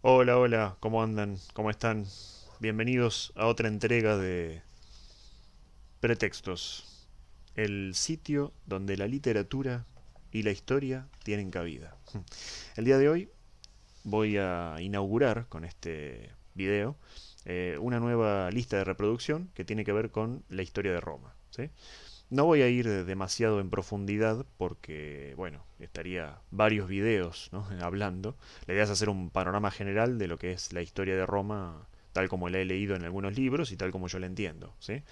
Hola, hola, ¿cómo andan? ¿Cómo están? Bienvenidos a otra entrega de Pretextos, el sitio donde la literatura y la historia tienen cabida. El día de hoy voy a inaugurar con este video una nueva lista de reproducción que tiene que ver con la historia de Roma, ¿sí? No voy a ir demasiado en profundidad porque, bueno, estaría varios videos, ¿no? hablando. La idea es hacer un panorama general de lo que es la historia de Roma, tal como la he leído en algunos libros y tal como yo la entiendo, ¿sí?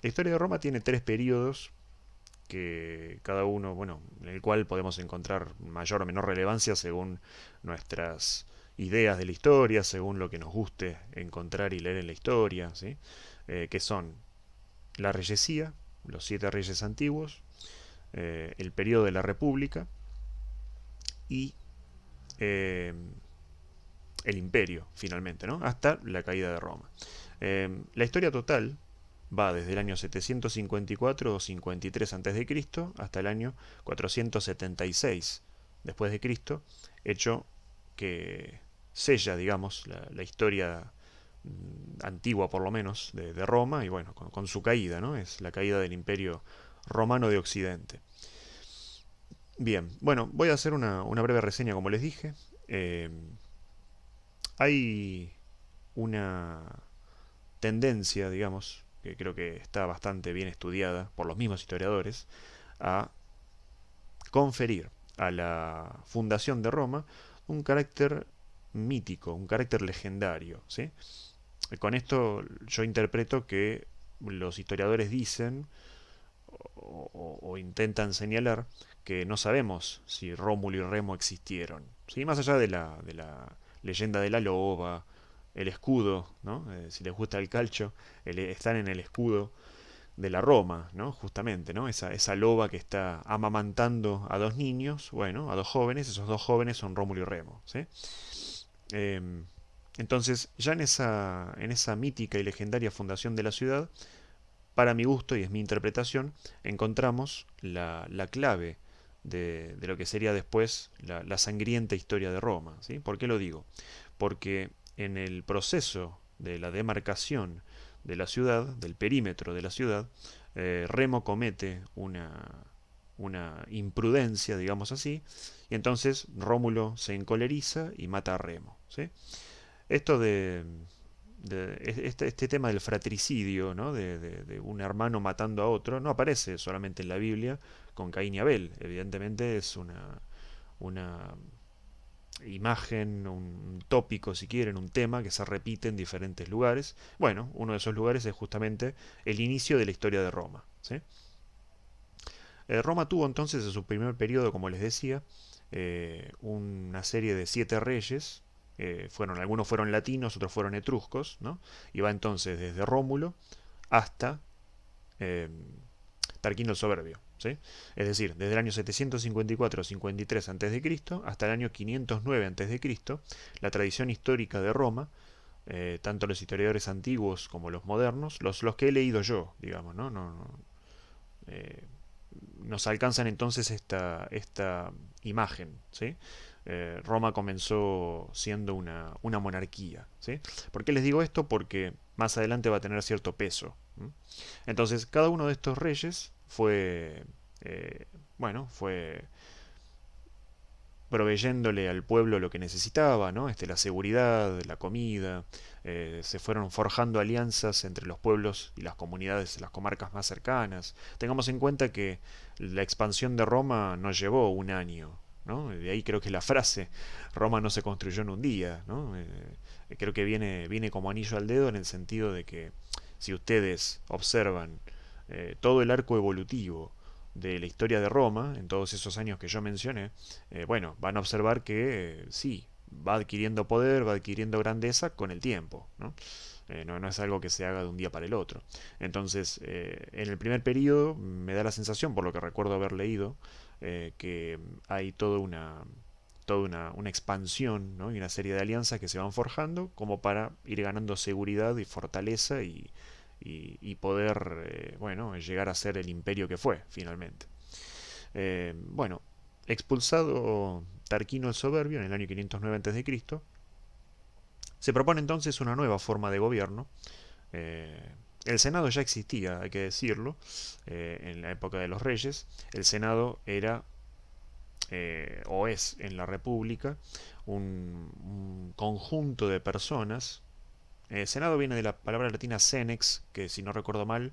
La historia de Roma tiene tres periodos que cada uno, bueno, en el cual podemos encontrar mayor o menor relevancia según nuestras ideas de la historia, según lo que nos guste encontrar y leer en la historia, ¿sí? Que son la reyesía, los siete reyes antiguos, el periodo de la República y eh, el imperio, finalmente, ¿no? Hasta la caída de Roma. La historia total va desde el año 754 o 53 a.C. hasta el año 476 después de Cristo, hecho que sella, digamos, la historia antigua por lo menos de Roma y bueno, con su caída, ¿no? Es la caída del imperio romano de Occidente. Bien, bueno, voy a hacer una breve reseña como les dije. Eh, Hay una tendencia, digamos, que creo que está bastante bien estudiada por los mismos historiadores, a conferir a la fundación de Roma un carácter mítico, un carácter legendario, ¿sí? Con esto yo interpreto que los historiadores dicen o intentan señalar que no sabemos si Rómulo y Remo existieron. ¿Sí? Más allá de la leyenda de la loba, el escudo, ¿no? Si les gusta el calcio, están en el escudo de la Roma, ¿no? Justamente, ¿no? Esa loba que está amamantando a dos niños, bueno, a dos jóvenes, esos dos jóvenes son Rómulo y Remo, ¿sí? Em, entonces, ya en esa mítica y legendaria fundación de la ciudad, para mi gusto, y es mi interpretación, encontramos la clave de lo que sería después la sangrienta historia de Roma. ¿Sí? ¿Por qué lo digo? Porque en el proceso de la demarcación de la ciudad, del perímetro de la ciudad, Remo comete una imprudencia, digamos así, y entonces Rómulo se encoleriza y mata a Remo. ¿Sí? Esto este tema del fratricidio, ¿no? de un hermano matando a otro, no aparece solamente en la Biblia con Caín y Abel. Evidentemente es una imagen, un tópico, si quieren, un tema que se repite en diferentes lugares. Bueno, uno de esos lugares es justamente el inicio de la historia de Roma. ¿Sí? Roma tuvo entonces en su primer periodo, como les decía, una serie de siete reyes. Algunos fueron latinos, otros fueron etruscos, ¿no? Y va entonces desde Rómulo hasta eh, Tarquino el Soberbio. ¿Sí? Es decir, desde el año 754-53 a.C. hasta el año 509 a.C., la tradición histórica de Roma, tanto los historiadores antiguos como los modernos, los que he leído yo, digamos, ¿no? Eh, nos alcanzan entonces esta imagen. ¿Sí? Roma comenzó siendo una monarquía. ¿Sí? ¿Por qué les digo esto? Porque más adelante va a tener cierto peso. ¿M? Entonces, cada uno de estos reyes eh, fue proveyéndole al pueblo lo que necesitaba, ¿no? La seguridad, la comida, se fueron forjando alianzas entre los pueblos y las comunidades, las comarcas más cercanas. Tengamos en cuenta que la expansión de Roma no llevó un año, ¿no? De ahí creo que la frase, Roma no se construyó en un día, ¿no? Creo que viene como anillo al dedo en el sentido de que si ustedes observan todo el arco evolutivo de la historia de Roma, en todos esos años que yo mencioné, bueno, van a observar que sí, va adquiriendo poder, va adquiriendo grandeza con el tiempo, ¿no? No es algo que se haga de un día para el otro. Entonces, en el primer periodo me da la sensación, por lo que recuerdo haber leído, que hay toda una expansión, ¿no? Y una serie de alianzas que se van forjando como para ir ganando seguridad y fortaleza y poder, bueno, llegar a ser el imperio que fue finalmente. Bueno, expulsado Tarquino el Soberbio en el año 509 a.C., Se propone entonces una nueva forma de gobierno. El Senado ya existía, hay que decirlo, en la época de los reyes. El Senado era, o es en la República, un conjunto de personas. Senado viene de la palabra latina senex, que si no recuerdo mal,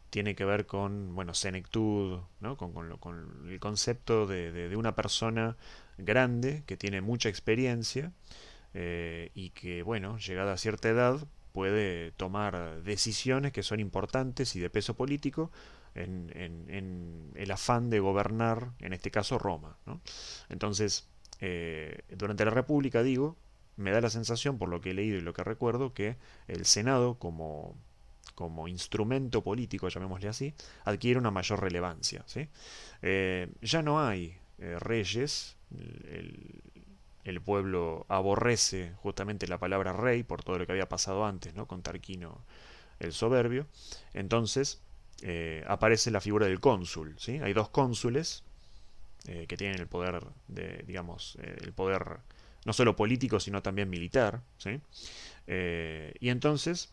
tiene que ver con, bueno, senectud, ¿no? Con el concepto de una persona grande que tiene mucha experiencia y que, bueno, llegada a cierta edad, puede tomar decisiones que son importantes y de peso político en el afán de gobernar, en este caso, Roma, ¿no? Entonces, durante la República, digo, me da la sensación, por lo que he leído y lo que recuerdo, que el Senado, como instrumento político, llamémosle así, adquiere una mayor relevancia, ¿sí? Ya no hay reyes, el, el pueblo aborrece justamente la palabra rey por todo lo que había pasado antes, ¿no? Con Tarquino el Soberbio. Entonces aparece la figura del cónsul, ¿sí? Hay dos cónsules que tienen el poder de, digamos, el poder no solo político, sino también militar, ¿sí? Y entonces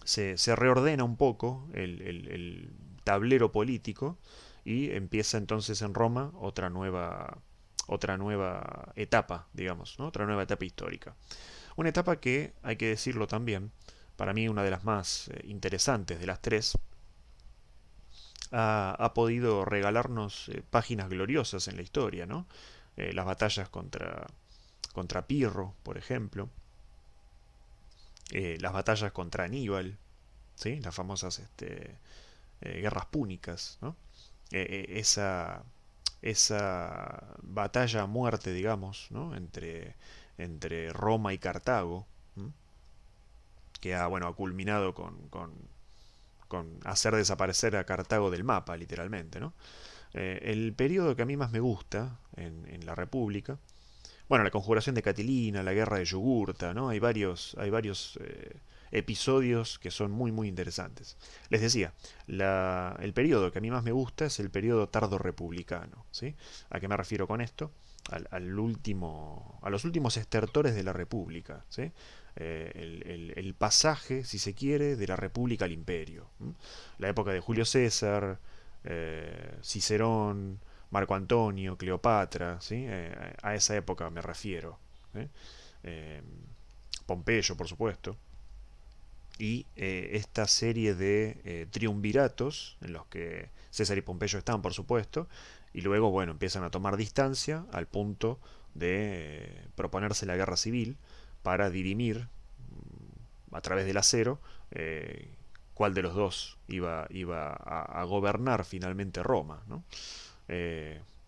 se reordena un poco el tablero político y empieza entonces en Roma otra nueva etapa, digamos, ¿no? Otra nueva etapa histórica. Una etapa que, hay que decirlo también, para mí una de las más interesantes de las tres, ha podido regalarnos páginas gloriosas en la historia, ¿no? Las batallas contra Pirro, por ejemplo, las batallas contra Aníbal, ¿sí? Las famosas guerras púnicas, ¿no? Esa batalla a muerte, digamos, ¿no? Entre Roma y Cartago, ¿m? Que ha, bueno, ha culminado con hacer desaparecer a Cartago del mapa, literalmente, ¿no? El periodo que a mí más me gusta en la República, bueno, la conjuración de Catilina, la guerra de Yugurta, ¿no? Hay varios episodios que son muy, muy interesantes. Les decía, el periodo que a mí más me gusta es el periodo tardo republicano, ¿sí? ¿A qué me refiero con esto? A los últimos estertores de la República, ¿sí? El pasaje, si se quiere, de la República al Imperio. ¿M? La época de Julio César, Cicerón, Marco Antonio, Cleopatra, ¿sí? A esa época me refiero. ¿Sí? Eh, Pompeyo, por supuesto. Y esta serie de triunviratos, en los que César y Pompeyo están, por supuesto, y luego, bueno, empiezan a tomar distancia al punto de proponerse la guerra civil para dirimir a través del acero cuál de los dos iba a gobernar finalmente Roma, ¿no?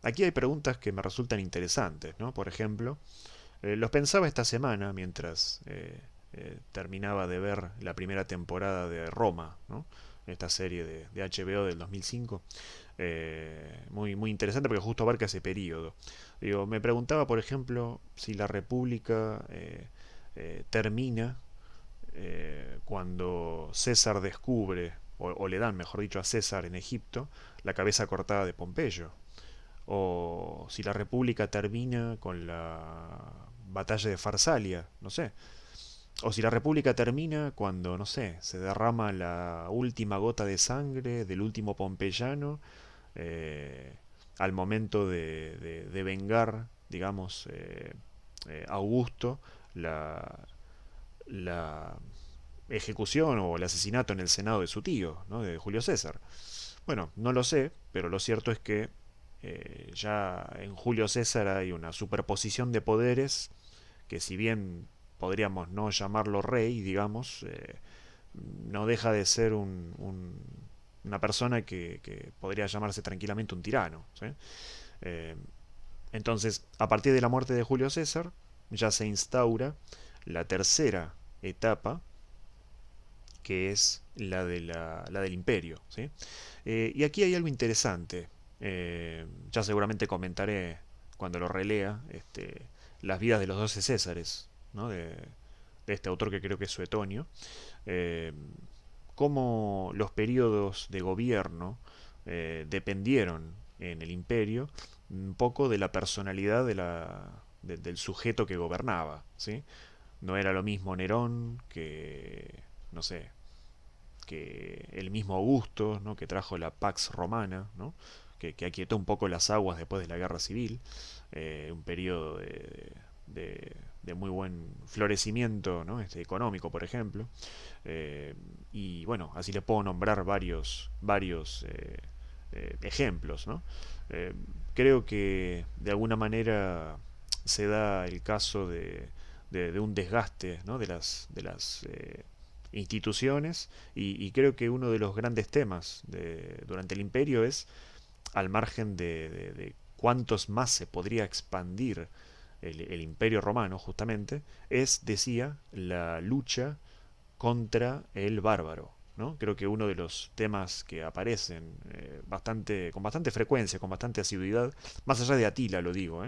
Aquí hay preguntas que me resultan interesantes, ¿no? Por ejemplo, los pensaba esta semana mientras terminaba de ver la primera temporada de Roma, ¿no? Esta serie de HBO del 2005. Muy, muy interesante porque justo abarca ese periodo. Digo, me preguntaba, por ejemplo, si la República termina cuando César descubre, o le dan, mejor dicho, a César en Egipto, la cabeza cortada de Pompeyo, o si la República termina con la batalla de Farsalia, no sé, o si la República termina cuando, no sé, se derrama la última gota de sangre del último pompeyano eh, al momento de vengar, digamos, Augusto la, la ejecución o el asesinato en el Senado de su tío, ¿no? De Julio César. Bueno, no lo sé, pero lo cierto es que ya en Julio César hay una superposición de poderes que si bien podríamos no llamarlo rey, digamos, no deja de ser una persona que podría llamarse tranquilamente un tirano, ¿sí? Eh, entonces, a partir de la muerte de Julio César, ya se instaura la tercera etapa, que es la del imperio, ¿sí? Y aquí hay algo interesante. Ya seguramente comentaré cuando lo relea las vidas de los 12 Césares, ¿no? De este autor que creo que es Suetonio. Eh, Cómo los periodos de gobierno dependieron en el imperio un poco de la personalidad del sujeto que gobernaba, ¿sí? no era lo mismo Nerón que, no sé, que el mismo Augusto, ¿no? Que trajo la Pax Romana, ¿no? Que aquietó un poco las aguas después de la Guerra Civil, un periodo de muy buen florecimiento, ¿no? Económico, por ejemplo. Eh, y bueno, así le puedo nombrar varios ejemplos, ¿no? Eh, Creo que de alguna manera se da el caso de un desgaste, ¿no? de las instituciones y creo que uno de los grandes temas durante el imperio es, al margen de cuántos más se podría expandir el imperio romano justamente, es, decía, la lucha contra el bárbaro, ¿no? Creo que uno de los temas que aparecen con bastante frecuencia, con bastante asiduidad, más allá de Atila lo digo,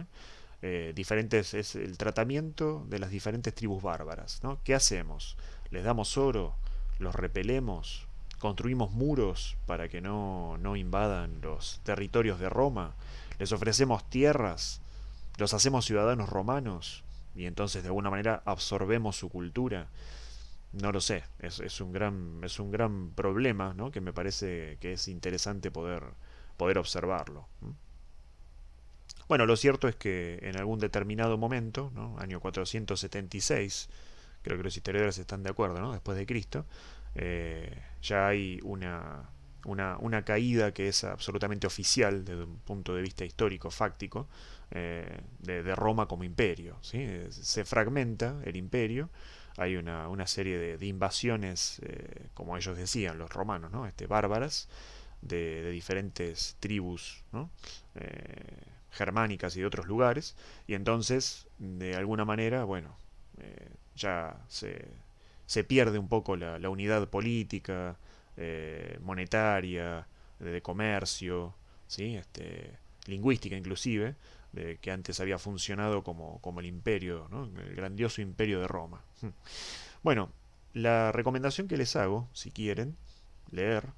diferentes, es el tratamiento de las diferentes tribus bárbaras, ¿no? ¿Qué hacemos? ¿Les damos oro? ¿Los repelemos? ¿Construimos muros para que no invadan los territorios de Roma? ¿Les ofrecemos tierras? ¿Los hacemos ciudadanos romanos? Y entonces de alguna manera absorbemos su cultura. No lo sé, es un gran problema, ¿no? Que me parece que es interesante poder observarlo. Bueno, lo cierto es que en algún determinado momento, ¿no? Año 476, creo que los historiadores están de acuerdo, ¿no? Después de Cristo, ya hay una caída que es absolutamente oficial desde un punto de vista histórico, fáctico, de Roma como imperio, ¿sí? Se fragmenta el imperio, hay una serie de invasiones, como ellos decían, los romanos, ¿no? Bárbaras, de diferentes tribus, ¿no? Germánicas y de otros lugares, y entonces, de alguna manera, bueno, ya se pierde un poco la unidad política, monetaria, de comercio, ¿sí? Lingüística inclusive, de que antes había funcionado como el imperio, ¿no? El grandioso imperio de Roma. Bueno, la recomendación que les hago, si quieren leer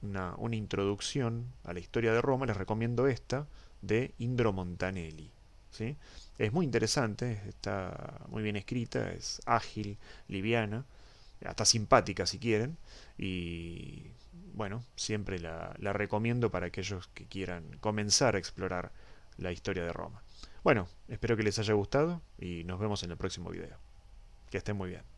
una introducción a la historia de Roma, les recomiendo esta de Indro Montanelli. ¿Sí? Es muy interesante, está muy bien escrita, es ágil, liviana, hasta simpática si quieren, y bueno, siempre la recomiendo para aquellos que quieran comenzar a explorar la historia de Roma. Bueno, espero que les haya gustado y nos vemos en el próximo video. Que estén muy bien.